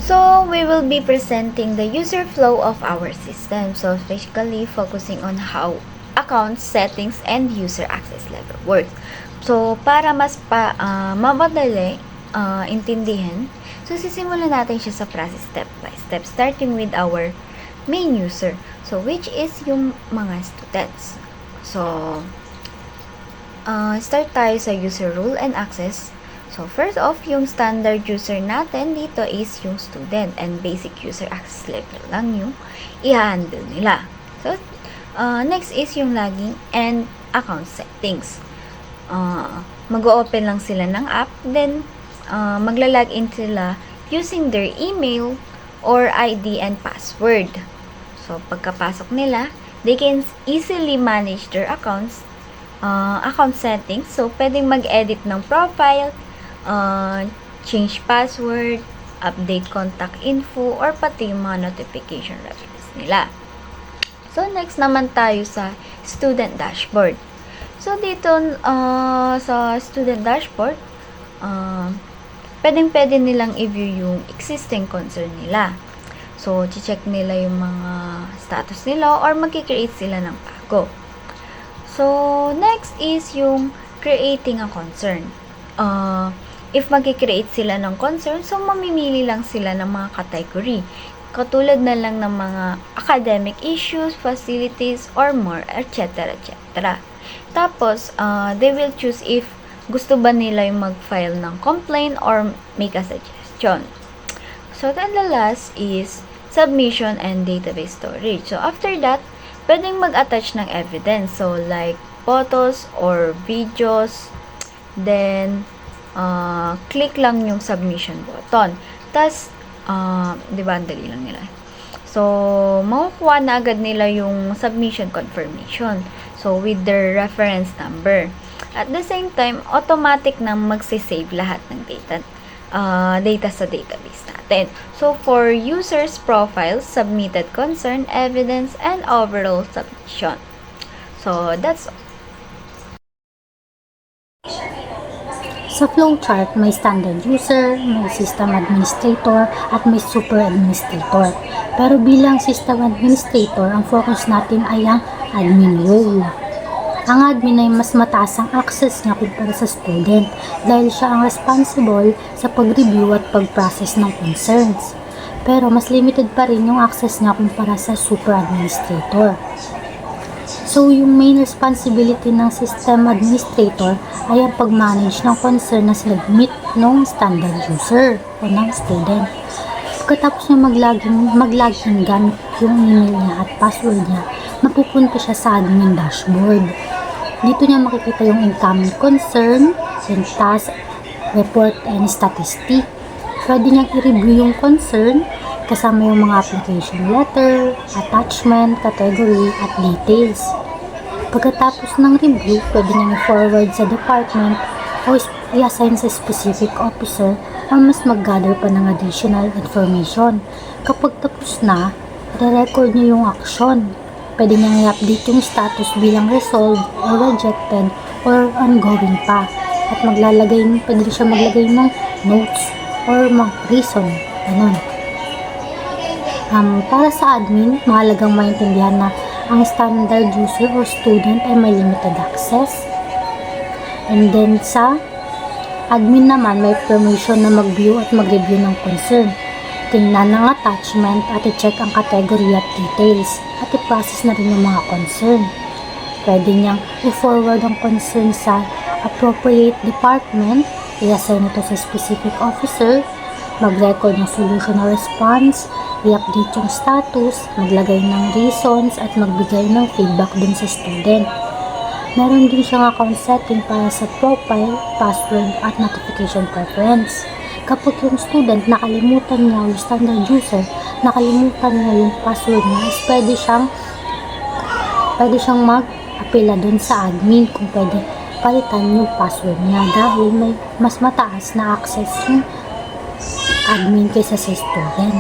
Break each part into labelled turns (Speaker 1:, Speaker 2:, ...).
Speaker 1: So, we will be presenting the user flow of our system. So, basically focusing on how account settings and user access level works. So, para mas mamadali intindihan, so sisimulan natin siya sa process step by step, starting with our main user. So, which is yung mga students. So, start tayo sa user role and access. So, first off, yung standard user natin dito is yung student, and basic user access level lang yung i-handle nila. So, next is yung login and account settings. Mag-open lang sila ng app, then magla-login sila using their email or ID and password. So, pagkapasok nila, they can easily manage their account settings. So, pwedeng mag-edit ng profile, change password, update contact info, or pati yung mga notification reference nila. So, next naman tayo sa student dashboard. So, dito sa student dashboard, pwede nilang i-view yung existing concern nila. So, check nila yung mga status nila or mag-create sila ng bago. So, next is yung creating a concern. If mag-create sila ng concern, so mamimili lang sila ng mga category. Katulad na lang ng mga academic issues, facilities, or more, etc. etc. Tapos, they will choose if gusto ba nila yung mag-file ng complaint or make a suggestion. So, then the last is submission and database storage. So, after that, pwedeng mag-attach ng evidence. So, like photos or videos. Then, click lang yung submission button. Tapos, diba, ang dali lang nila. So, makukuha na agad nila yung submission confirmation. So, with their reference number. At the same time, automatic na magsisave lahat ng data sa database natin. So, for users' profiles, submitted concern, evidence, and overall submission. So, that's all.
Speaker 2: Sa flowchart, may standard user, may system administrator, at may super administrator. Pero bilang system administrator, ang focus natin ay ang admin role. Ang admin ay mas mataas ang access niya kumpara sa student dahil siya ang responsible sa pag-review at pag-process ng concerns. Pero mas limited pa rin yung access niya kumpara sa super administrator. So, yung main responsibility ng system administrator ay ang pag-manage ng concern na sinubmit ng standard user o ng student. Pagkatapos niya mag-login gamit yung email niya at password niya, mapupunta siya sa admin dashboard. Dito niya makikita yung incoming concern, yung task, report, and statistic. Pwede niyang i-review yung concern kasama yung mga application letter, attachment, category, at details. Pagkatapos ng review, pwede niyang i-forward sa department o i-assign sa specific officer ang mas mag-gather pa ng additional information. Kapag tapos na, re-record niya yung action. Pwede niyang i-update yung status bilang resolved or rejected or ongoing pa. At pwede siya maglagay ng notes or reason. Ganun. Para sa admin, mahalagang maintindihan na ang standard user or student ay may limited access. And then sa admin naman, may permission na mag-view at mag-review ng concern. Tingnan ng attachment at i-check ang category at details at i-process na rin yung mga concern. Pwede niyang i-forward ang concern sa appropriate department, i-assign ito sa specific officer, mag-record ng solution or response, i-update yung status, maglagay ng reasons, at magbigay ng feedback dun sa student. Meron din siyang account setting para sa profile, password, at notification preference. Kapag yung student nakalimutan niya, yung standard user, nakalimutan niya yung password niya, is pwede siyang mag-apela dun sa admin kung pwede palitan yung password niya dahil may mas mataas na access yung admin kaysa sa student.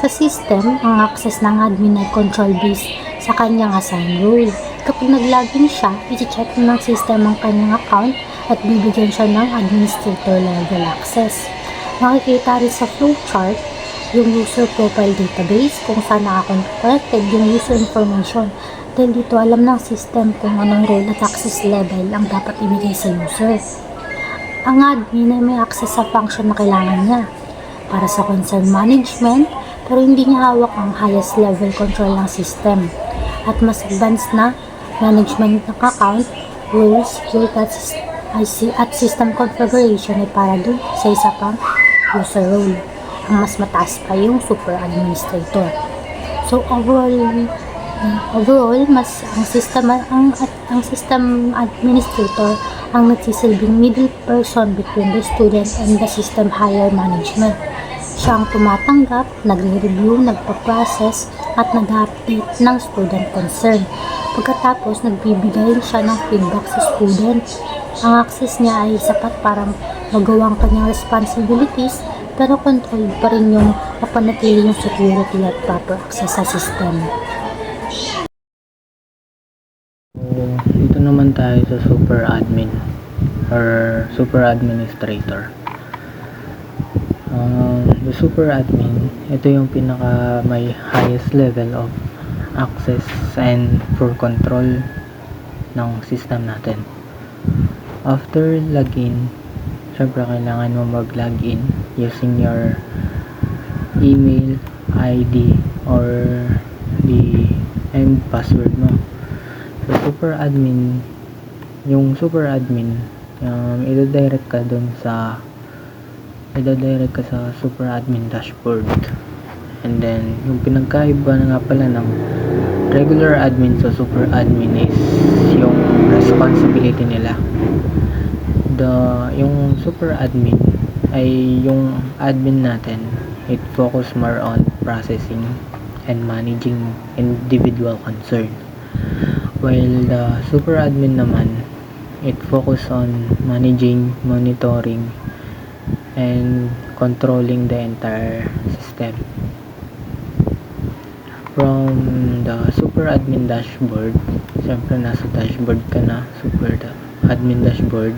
Speaker 2: Sa system, ang access ng admin ay control based sa kanyang assigned role. Kapag nag-login siya, i-check ng system ang kanyang account at bibigyan siya ng administrator level access. Makikita rin sa flowchart yung user profile database kung saan nakakonected yung user information. Dahil dito alam ng system kung anong role at access level ang dapat ibigay sa user. Ang admin ay may access sa function na kailangan niya para sa concern management, pero hindi niya hawak ang highest level control ng system. At mas advanced na management ng account, rules, security at system configuration ay para dun sa isa pang user role. Ang mas mataas pa yung super administrator. So overall mas ang system administrator ang nagsisilbing middle person between the student and the system higher management. Siya ang tumatanggap, nagre-review, nagpa-process at nag-update ng student concern. Pagkatapos, nagbibigay siya ng feedback sa student. Ang access niya ay sapat para magawa ang kanyang responsibilities, pero controlled pa rin yung mapanatili yung security at proper access sa system.
Speaker 3: So, dito naman tayo sa super admin or super administrator. The super admin, ito yung pinaka may highest level of access and for control ng system natin. After login, syempre kailangan mo mag-login using your email, ID, or the password mo. So, yung super admin, i-direct ka sa super admin dashboard. And then, yung pinagkaiba na nga pala ng regular admin sa super admin is yung responsibility nila. Yung super admin ay yung admin natin, it focus more on processing and managing individual concern. While the super admin naman, it focus on managing, monitoring, and controlling the entire system. From the super admin dashboard, siyempre nasa dashboard ka na, super admin dashboard,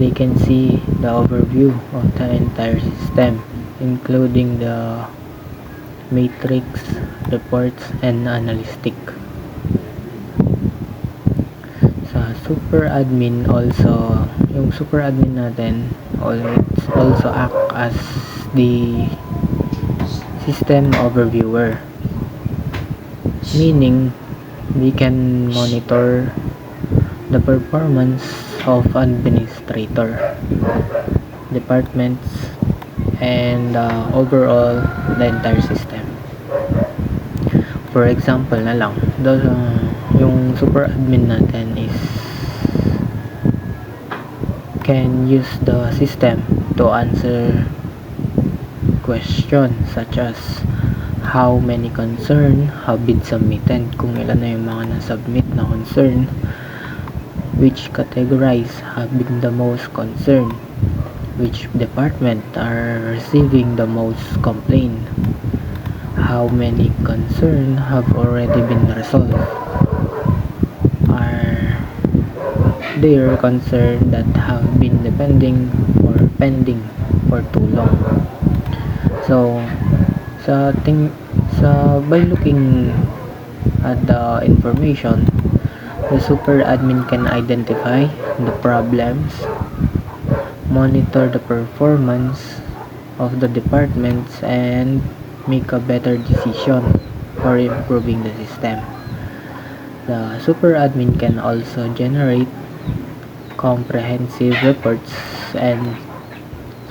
Speaker 3: they can see the overview of the entire system, including the matrix, reports, and analytic. Sa super admin also, yung super admin natin also act as the system overviewer, meaning we can monitor the performance of administrator, departments, and overall the entire system. For example na lang, yung super admin natin is can use the system to answer questions such as how many concern have been submitted, kung ilan na yung mga na-submit na concern, which categories have been the most concern, which department are receiving the most complaint, how many concern have already been resolved, are there concern that have been pending for too long. So by looking at the information, the super admin can identify the problems, monitor the performance of the departments, and make a better decision for improving the system. The super admin can also generate comprehensive reports and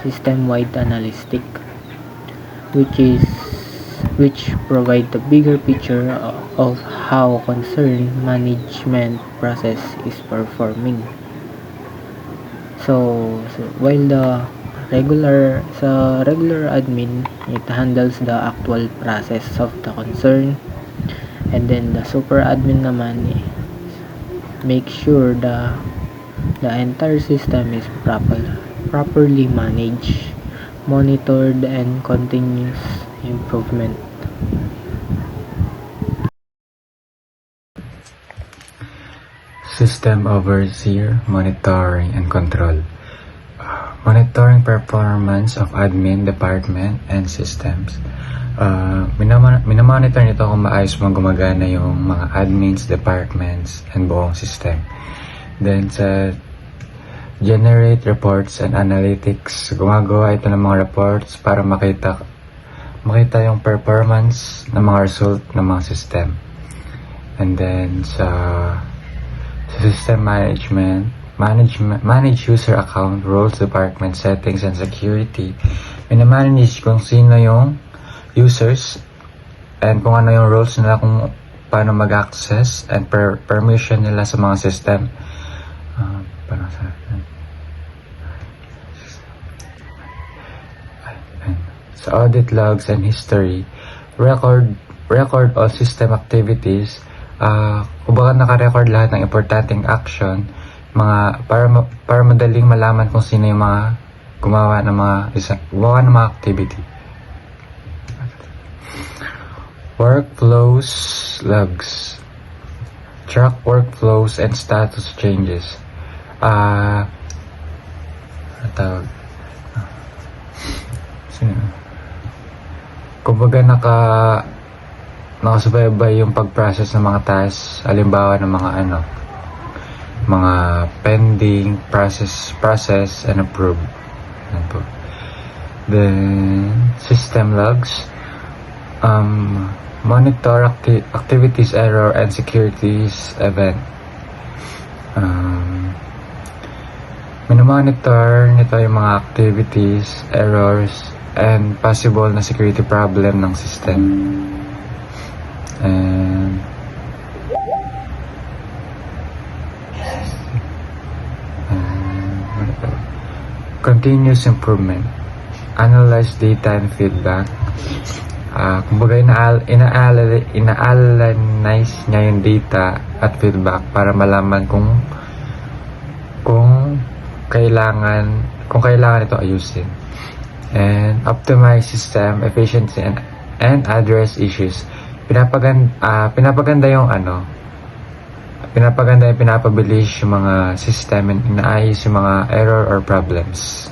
Speaker 3: system-wide analytic, which provide the bigger picture of how concern management process is performing. So while the regular admin, it handles the actual process of the concern, and then the super admin naman make sure the entire system is properly managed, monitored, and continuous improvement.
Speaker 4: System overseer, monitoring, and control. monitoring performance of admin, department, and systems. Minamonitor nito kung maayos mga gumagana yung mga admins, departments, and buong system. Then sa generate reports and analytics, gumagawa ito ng mga reports para makita yung performance ng mga result ng mga system. And then sa system manage user account, roles, department, settings, and security. Minamanage kung sino yung users and kung ano yung roles nila, kung paano mag-access and permission nila sa mga system. Sa audit logs and history, record all system activities. Kung baka naka-record lahat ng importanteng action, para madaling malaman kung sino yung mga gumawa ng mga activity. Workflows logs. Track workflows and status changes. Kumbaga nakasubaybay yung pag-process ng mga tasks, halimbawa ng mga pending, process and approve. Yan po. Then system logs, monitor activities, error, and securities event. Minomonitor nito yung mga activities, errors, and possible na security problem ng system. And continuous improvement. Analyze data and feedback. Kumbaga ina-analyze niya yung data at feedback para malaman kung kailangan ito ayusin. And optimize system efficiency and address issues. Pinapaganda yung pinapabilis yung mga system and inaayos yung mga error or problems.